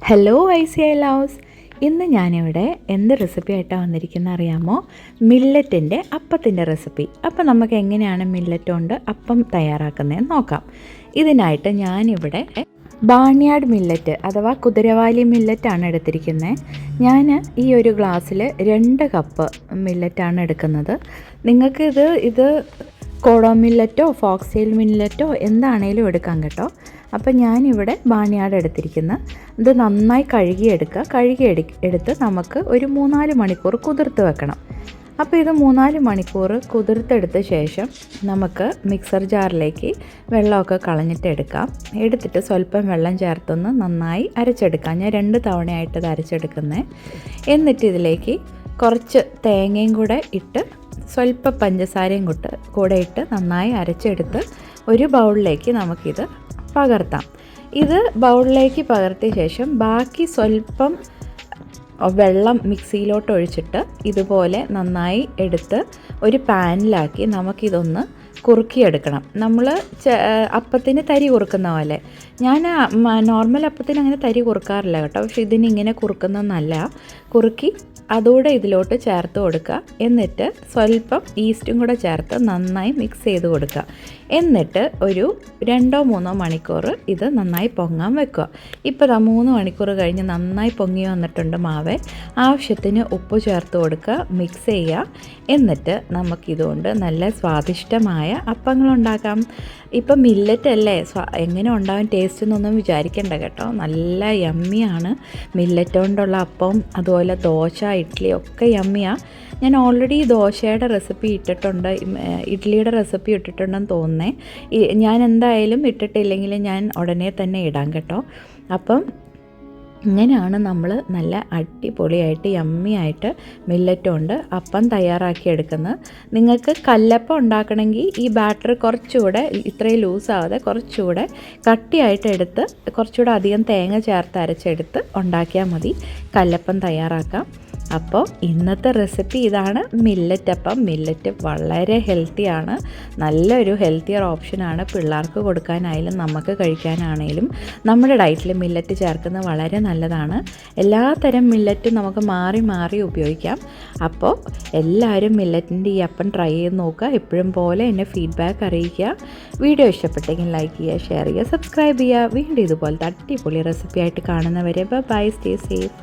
Hello ICI loves. ഇന്ന് ഞാനിവിടെ എന്ത് റെസിപ്പി ആയിട്ടാണ് വന്നിരിക്കുന്നത് അറിയാമോ? മില്ലറ്റിൻ്റെ അപ്പത്തിൻ്റെ റെസിപ്പി. അപ്പോൾ നമുക്ക് എങ്ങനെയാണ് മില്ലറ്റ് കൊണ്ട് അപ്പം തയ്യാറാക്കുന്നതെന്ന് നോക്കാം. ഇതിനായിട്ട് ഞാനിവിടെ ബാർണിയാർഡ് മില്ലറ്റ് അഥവാ കുതിരവാലി മില്ലറ്റാണ് എടുത്തിരിക്കുന്നത്. ഞാൻ ഈ ഒരു ഗ്ലാസ്സിൽ 2 കപ്പ് മില്ലറ്റാണ് എടുക്കുന്നത്. നിങ്ങൾക്ക് ഇത് കോഡോ മില്ലറ്റോ ഫോക്സെയിൽ മില്ലറ്റോ എന്താണേലും എടുക്കാം കേട്ടോ. അപ്പോൾ ഞാനിവിടെ ബാർണിയാർഡ് എടുത്തിരിക്കുന്നത്. ഇത് നന്നായി എടുത്ത് നമുക്ക് ഒരു 3-4 മണിക്കൂർ കുതിർത്ത് വെക്കണം. അപ്പോൾ ഇത് 3-4 മണിക്കൂർ കുതിർത്തെടുത്ത ശേഷം നമുക്ക് മിക്സർ ജാറിലേക്ക് വെള്ളമൊക്കെ കളഞ്ഞിട്ട് എടുത്തിട്ട് സ്വല്പം വെള്ളം ചേർത്തൊന്ന് നന്നായി അരച്ചെടുക്കാം. ഞാൻ 2 തവണയായിട്ട് ഇത് അരച്ചെടുക്കുന്നത്. എന്നിട്ട് ഇതിലേക്ക് കുറച്ച് തേങ്ങയും കൂടെ ഇട്ട് സ്വല്പം പഞ്ചസാരയും കൂടെ ഇട്ട് നന്നായി അരച്ചെടുത്ത് ഒരു ബൗളിലേക്ക് നമുക്കിത് പകർത്താം. ഇത് ബൗളിലേക്ക് പകർത്തിയ ശേഷം ബാക്കി സ്വല്പം വെള്ളം മിക്സിയിലോട്ട് ഒഴിച്ചിട്ട് ഇതുപോലെ നന്നായി എടുത്ത് ഒരു പാനിലാക്കി നമുക്കിതൊന്ന് കുറുക്കിയെടുക്കണം. നമ്മൾ അപ്പത്തിന് തരി കുറുക്കുന്ന പോലെ. ഞാൻ നോർമൽ അപ്പത്തിന് അങ്ങനെ തരി കുറുക്കാറില്ല കേട്ടോ. പക്ഷേ ഇതിനിങ്ങനെ കുറുക്കുന്നതെന്നല്ല. കുറുക്കി അതോടെ ഇതിലോട്ട് ചേർത്ത് കൊടുക്കുക. എന്നിട്ട് സ്വല്പം ഈസ്റ്റും കൂടെ ചേർത്ത് നന്നായി മിക്സ് ചെയ്ത് കൊടുക്കുക. എന്നിട്ട് ഒരു 2-3 മണിക്കൂർ ഇത് നന്നായി പൊങ്ങാൻ വെക്കുക. ഇപ്പോൾ 3 മണിക്കൂർ കഴിഞ്ഞ് നന്നായി പൊങ്ങി വന്നിട്ടുണ്ട് മാവ്. ആവശ്യത്തിന് ഉപ്പ് ചേർത്ത് കൊടുക്കുക, മിക്സ് ചെയ്യുക. എന്നിട്ട് നമുക്കിതുകൊണ്ട് നല്ല സ്വാദിഷ്ടമായ അപ്പങ്ങളുണ്ടാക്കാം. ഇപ്പം മില്ലറ്റ് അല്ലേ, എങ്ങനെ ഉണ്ടാവും ടേസ്റ്റ് എന്നൊന്നും വിചാരിക്കേണ്ട കേട്ടോ. നല്ല യമ്മിയാണ് മില്ലറ്റ് കൊണ്ടുള്ള അപ്പം. അതുപോലെ ദോശ, ഇഡ്ഡലി ഒക്കെ യമ്മിയാണ്. ഞാൻ ഓൾറെഡി ദോശയുടെ റെസിപ്പി ഇട്ടിട്ടുണ്ട്, ഇഡ്ഡലിയുടെ റെസിപ്പി ഇട്ടിട്ടുണ്ടെന്ന് തോന്നുന്നേ. ഞാൻ എന്തായാലും ഇട്ടിട്ടില്ലെങ്കിൽ ഞാൻ ഉടനെ തന്നെ ഇടാം കേട്ടോ. അപ്പം ഇങ്ങനെയാണ് നമ്മൾ നല്ല അടിപൊളിയായിട്ട് യമ്മിയായിട്ട് മില്ലറ്റ് കൊണ്ട് അപ്പം തയ്യാറാക്കിയെടുക്കുന്നത്. നിങ്ങൾക്ക് കല്ലപ്പം ഉണ്ടാക്കണമെങ്കിൽ ഈ ബാറ്റർ കുറച്ചുകൂടെ ഇത്രയും ലൂസാവാതെ കുറച്ചുകൂടെ കട്ടിയായിട്ട് എടുത്ത് കുറച്ചുകൂടെ അധികം തേങ്ങ ചേർത്ത് അരച്ചെടുത്ത് ഉണ്ടാക്കിയാൽ മതി കല്ലപ്പം തയ്യാറാക്കാം. അപ്പോൾ ഇന്നത്തെ റെസിപ്പി ഇതാണ്, മില്ലറ്റ് അപ്പം. മില്ലറ്റ് വളരെ ഹെൽത്തിയാണ്, നല്ലൊരു ഹെൽത്തിയർ ഓപ്ഷനാണ്. പിള്ളേർക്ക് കൊടുക്കാനായാലും നമുക്ക് കഴിക്കാനാണെങ്കിലും നമ്മുടെ ഡയറ്റിൽ മില്ലറ്റ് ചേർക്കുന്നത് വളരെ നല്ലതാണ്. എല്ലാത്തരം മില്ലറ്റും നമുക്ക് മാറി മാറി ഉപയോഗിക്കാം. അപ്പോൾ എല്ലാവരും മില്ലറ്റിൻ്റെ ഈ അപ്പം ട്രൈ ചെയ്ത് നോക്കുക. എപ്പോഴും പോലെ എന്നെ ഫീഡ്ബാക്ക് അറിയിക്കുക. വീഡിയോ ഇഷ്ടപ്പെട്ടെങ്കിൽ ലൈക്ക് ചെയ്യുക, ഷെയർ ചെയ്യുക, സബ്സ്ക്രൈബ് ചെയ്യുക. വീണ്ടും ഇതുപോലത്തെ അടിപൊളി റെസിപ്പി ആയിട്ട് കാണുന്നവരെ ബൈ, സ്റ്റേ സേഫ്.